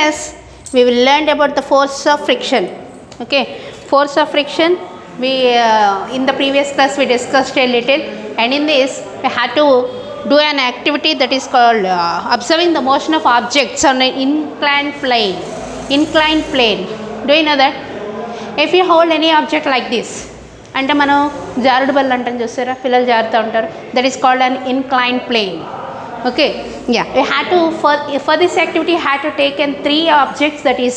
class we will learn about the force of friction. Okay, force of friction we in the previous class we discussed a little, and in this we had to do an activity that is called observing the motion of objects on an inclined plane. Do you know that? If you hold any object like this, అంటే మనం జారుడు బల్ల అంటాం చూస్తారా, పిల్లలు జారుతూ ఉంటారు, that is called an inclined plane. Okay, yeah, we had to for this activity had to take in 3 objects, that is,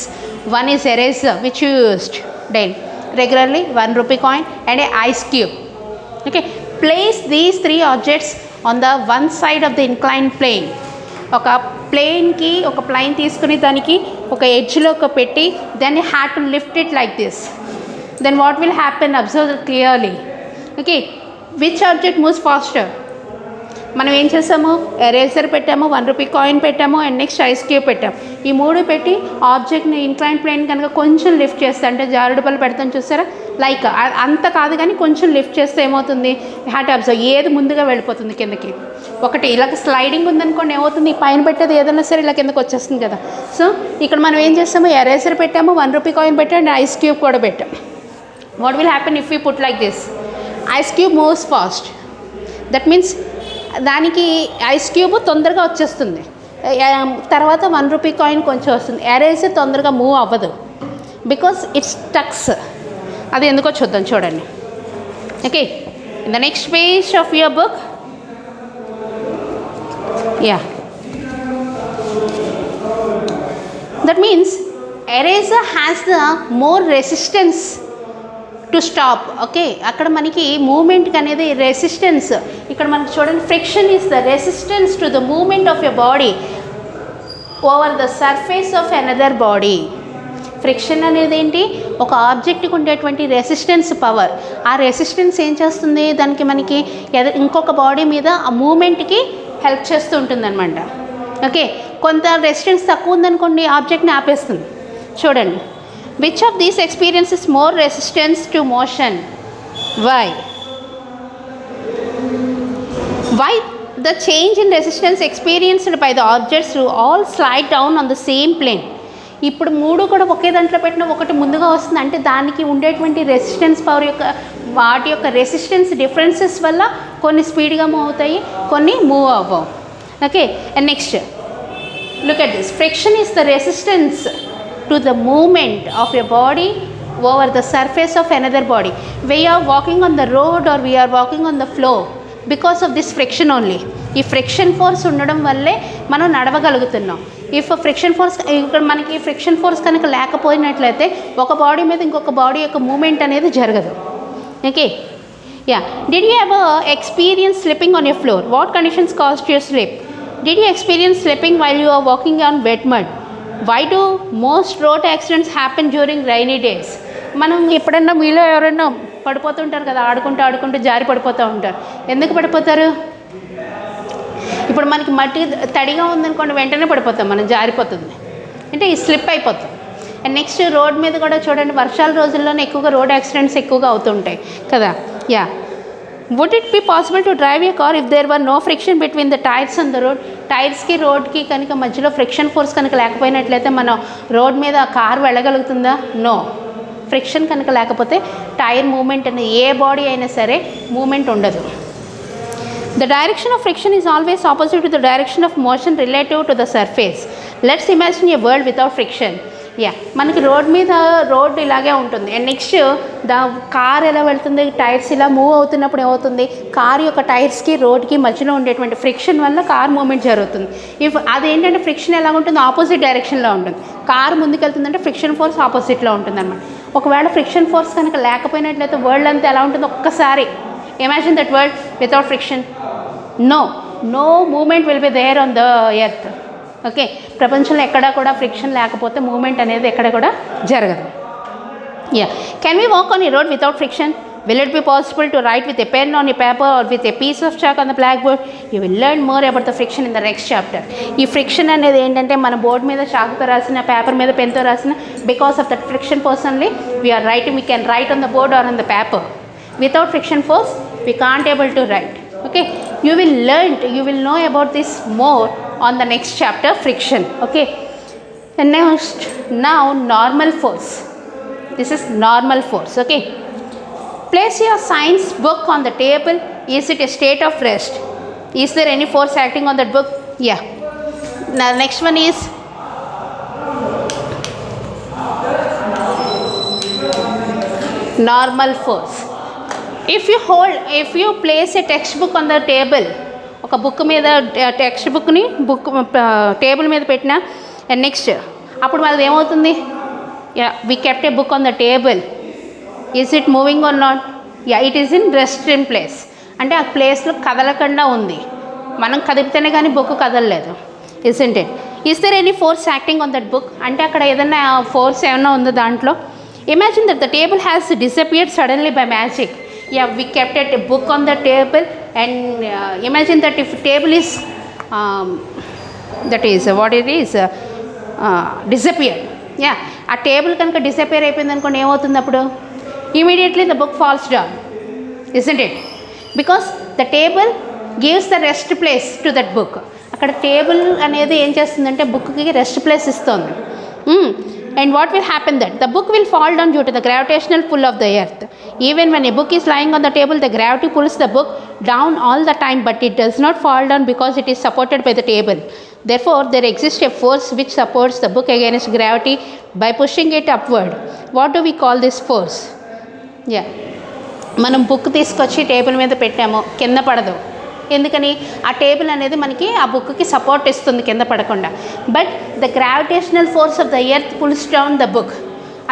one is eraser which you used daily regularly, 1 rupee coin and a ice cube. Okay, place these 3 objects on the one side of the inclined plane. ఒక ప్లేన్కి ఒక plain తీసుకుని దానికి ఒక ఎడ్జ్లో ఒక పెట్టి then you had to lift it like this. Then what will happen? Observe clearly. Okay, which object moves faster? మనం ఏం చేసాము, ఎరేజర్ పెట్టాము, 1 రూపీ కాయిన్ పెట్టాము, అండ్ నెక్స్ట్ ఐస్ క్యూబ్ పెట్టాము. ఈ 3 పెట్టి ఆబ్జెక్ట్ని ఇంక్లైన్ ప్లేన్ కనుక కొంచెం లిఫ్ట్ చేస్తే, అంటే జారుడు బల్ల పెడతాం చూసారా, లైక్ అంత కాదు కానీ కొంచెం లిఫ్ట్ చేస్తే ఏమవుతుంది, హ్యాట్ అబ్జర్వ్, ఏది ముందుగా వెళ్ళిపోతుంది కిందకి. ఒకటి ఇలా స్లైడింగ్ ఉందనుకోండి, ఏమవుతుంది, పైన పెట్టేది ఏదైనా సరే ఇలా కిందకి వచ్చేస్తుంది కదా. సో ఇక్కడ మనం ఏం చేస్తాము, ఎరేజర్ పెట్టాము, 1 రూపీ కాయిన్ పెట్టాము, అండ్ ఐస్ క్యూబ్ కూడా పెట్టాము. What will happen if you put like this? Ice cube moves fast. That means దానికి ఐస్ క్యూబ్ తొందరగా వచ్చేస్తుంది, తర్వాత 1 రూపీ కాయిన్ కొంచెం వస్తుంది. ఎరేజర్ తొందరగా మూవ్ అవ్వదు, బికాస్ ఇట్స్ స్టక్స్. అది ఎందుకో చూద్దాం, చూడండి. Okay, in the next page of your book, yeah, that means eraser has the more resistance to stop. Okay, అక్కడ మనకి మూమెంట్కి అనేది రెసిస్టెన్స్, ఇక్కడ మనకి చూడండి, friction is the resistance to the moment of your body over the surface of another body. Friction అనేది ఏంటి, ఒక ఆబ్జెక్ట్కి ఉండేటువంటి రెసిస్టెన్స్ పవర్. ఆ రెసిస్టెన్స్ ఏం చేస్తుంది, దానికి మనకి ఇంకొక బాడీ మీద ఆ మూమెంట్కి హెల్ప్ చేస్తూ ఉంటుంది అనమాట. ఓకే, కొంత రెసిస్టెన్స్ తక్కువ ఉందనుకోండి, ఆబ్జెక్ట్ని ఆపేస్తుంది. చూడండి, which of these experiences more resistance to motion? Why the change in resistance experienced by the objects will all slide down on the same plane? ఇప్పుడు 3 కూడా ఒకే దాంట్లో పెట్టిన ఒకటి ముందుగా వస్తుంది, అంటే దానికి ఉండేటువంటి రెసిస్టెన్స్ పవర్ యొక్క వాటి యొక్క రెసిస్టెన్స్ డిఫరెన్సెస్ వల్ల కొన్ని స్పీడ్గా మూవ్ అవుతాయి, కొన్ని మూవ్ అవ్వవు. Okay, and next look at this. Friction is the resistance to the movement of your body over the surface of another body. We are walking on the road or we are walking on the floor because of this friction only. ఈ friction force ఉండడం వల్లే మనం నడవగలుగుతున్నాం. If friction force, ఇక్కడ మనకి friction force కనుక లేకపోయినట్లయితే ఒక body మీద ఇంకొక బాడీ యొక్క మూమెంట్ అనేది జరగదు. Okay, yeah. Did you ever experience slipping on your floor? What conditions caused your slip? Did you experience slipping while you are walking on wet mud? Why do most road accidents happen during rainy days? మనం ఎప్పుడన్నా మీలో ఎవరైనా పడిపోతుంటారు కదా, ఆడుకుంటూ జారి పడిపోతూ ఉంటారు. ఎందుకు పడిపోతారు? ఇప్పుడు మనకి మట్టి తడిగా ఉందనుకోండి, వెంటనే పడిపోతాం, మనం జారిపోతుంది, అంటే ఈ స్లిప్ అయిపోతాం. అండ్ నెక్స్ట్ రోడ్ మీద కూడా చూడండి, వర్షాల రోజుల్లోనే ఎక్కువగా రోడ్ యాక్సిడెంట్స్ ఎక్కువగా అవుతుంటాయి కదా. Yeah, would it be possible to drive a car if there were no friction between the tires on the road? టైర్స్కి రోడ్కి కనుక మధ్యలో ఫ్రిక్షన్ ఫోర్స్ కనుక లేకపోయినట్లయితే మనం రోడ్ మీద కార్ వెళ్ళగలుగుతుందా? నో. ఫ్రిక్షన్ కనుక లేకపోతే టైర్ మూమెంట్ అనేది, ఏ బాడీ అయినా సరే మూమెంట్ ఉండదు. The direction of friction is always opposite to the direction of motion relative to the surface. Let's imagine a world without friction. Yeah, మనకి road ఇలాగే ఉంటుంది. And next car ఎలా వెళ్తుంది, tyres ఇలా మూవ్ అవుతున్నప్పుడు ఏమవుతుంది, కార్ యొక్క టైర్స్కి రోడ్కి మధ్యలో ఉండేటువంటి ఫ్రిక్షన్ వల్ల కార్ మూవ్మెంట్ జరుగుతుంది. ఇఫ్ అదేంటంటే ఫ్రిక్షన్ ఎలా ఉంటుంది, ఆపోజిట్ డైరెక్షన్లో ఉంటుంది. కార్ ముందుకెళ్తుందంటే ఫ్రిక్షన్ ఫోర్స్ ఆపోజిట్లో ఉంటుంది అనమాట. ఒకవేళ ఫ్రిక్షన్ ఫోర్స్ కనుక లేకపోయినట్లయితే వరల్డ్ అంతా ఎలా ఉంటుంది, ఒక్కసారి imagine that world without friction. No moment will be there on the earth. Okay, ప్రపంచంలో ఎక్కడా కూడా ఫ్రిక్షన్ లేకపోతే మూమెంట్ అనేది ఎక్కడ కూడా జరగదు. Yeah, can we walk on a road without friction? Will it be possible to write with a pen on a paper or with a piece of chalk on the blackboard? You will learn more about the friction in the next chapter. ఈ friction అనేది ఏంటంటే మన board మీద చాకుతో రాసిన, paper మీద పెన్తో రాసిన, because of that friction force only we can write on the board or on the paper. Without friction force we can't able to write. Okay, you will know about this more on the next chapter, friction. Okay, And next, now normal force. This is normal force. Okay. Place your science book on the table. Is it a state of rest? Is there any force acting on that book? Yeah. Now next one is normal force. If you place a textbook on the table, ఒక book మీద text బుక్ని table మీద పెట్టిన and next అప్పుడు మనది ఏమవుతుంది? Yeah, we kept a book on the table. Is it moving or not? Yeah, it is in rest in place. అంటే ఆ ప్లేస్లో కదలకుండా ఉంది. మనం కదిపితేనే కానీ బుక్ కదలలేదు. Isn't it? Is there any force acting on that book? అంటే అక్కడ ఏదైనా ఫోర్స్ ఏమైనా ఉందో దాంట్లో. Imagine that the table has disappeared suddenly by magic. Yeah, we kept a book on the table and imagine that if table is what it is disappeared. Yeah, ఆ table కనుక disappear అయిపోయింది అనుకోండి, ఏమవుతుంది అప్పుడు? Immediately the book falls down. Isn't it? Because the table gives the rest place to that book. అక్కడ table అనేది ఏం చేస్తుందంటే బుక్కి రెస్ట్ ప్లేస్ ఇస్తుంది. And what will happen that the book will fall down due to the gravitational pull of the earth. Even when a book is lying on the table, the gravity pulls the book down all the time, but it does not fall down because it is supported by the table. Therefore, there exists a force which supports the book against gravity by pushing it upward. What do we call this force? Yeah, మనం book తీసుకొచ్చి table మీద పెట్టాము, కింద పడదు. ఎందుకని? ఆ table అనేది మనకి ఆ బుక్కి సపోర్ట్ ఇస్తుంది కింద పడకుండా. But the gravitational force of the earth pulls down the book.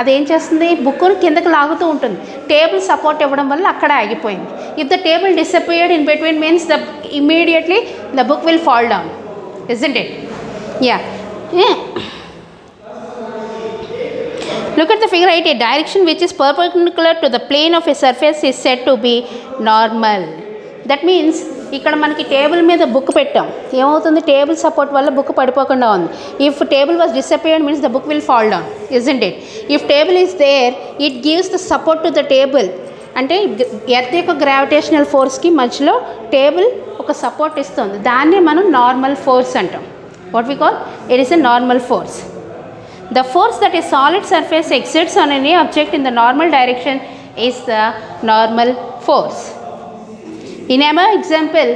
అదేం చేస్తుంది? బుక్ను కిందకి లాగుతూ ఉంటుంది. టేబుల్ సపోర్ట్ ఇవ్వడం వల్ల అక్కడ ఆగిపోయింది. If the table disappeared in between means the immediately the book will fall down. Isn't it? Yeah. Look at the figure 8. A direction which is perpendicular to the plane of a surface is said to be normal. That means ఇక్కడ మనకి table మీద book పెట్టాం, ఏమవుతుంది? Table support వల్ల book పడిపోకుండా ఉంది. If table was disappeared means the book will fall down. Isn't it? If table is there, it gives the support to the table. అంటే earth యొక్క గ్రావిటేషనల్ ఫోర్స్కి మధ్యలో టేబుల్ ఒక సపోర్ట్ ఇస్తుంది. దాన్ని మనం నార్మల్ ఫోర్స్ అంటాం. What we call? It is a normal force. The force that a solid surface exerts on any object in the normal direction is the normal force. In our example,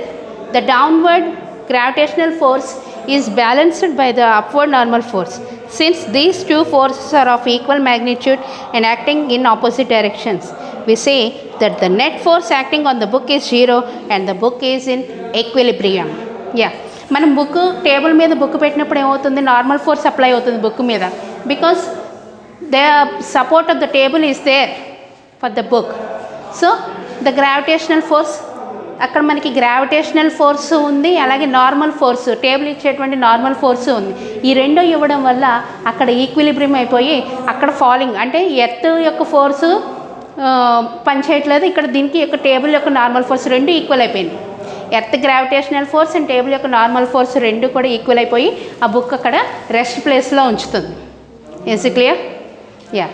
the downward gravitational force is balanced by the upward normal force. Since these two forces are of equal magnitude and acting in opposite directions, we say that the net force acting on the book is zero and the book is in equilibrium. Yeah. మనం book table మీద book పెట్టినప్పుడు ఏమవుతుంది? Normal force apply అవుతుంది book మీద. Because the support of the table is there for the book. So the gravitational force, అక్కడ మనకి gravitational force ఉంది, అలాగే నార్మల్ ఫోర్స్, టేబుల్ ఇచ్చేటువంటి నార్మల్ ఫోర్స్ ఉంది. ఈ రెండో ఇవ్వడం వల్ల అక్కడ ఈక్విలిబ్రియం అయిపోయి అక్కడ ఫాలింగ్, అంటే ఎర్త్ యొక్క ఫోర్సు పనిచేయట్లేదు, ఇక్కడ దీనికి యొక్క టేబుల్ యొక్క నార్మల్ ఫోర్స్ రెండు ఈక్వల్ అయిపోయింది. Earth gravitational force and table యొక్క నార్మల్ ఫోర్స్ రెండు కూడా ఈక్వల్ అయిపోయి ఆ బుక్ అక్కడ రెస్ట్ ప్లేస్లో ఉంచుతుంది. Is it clear? యా.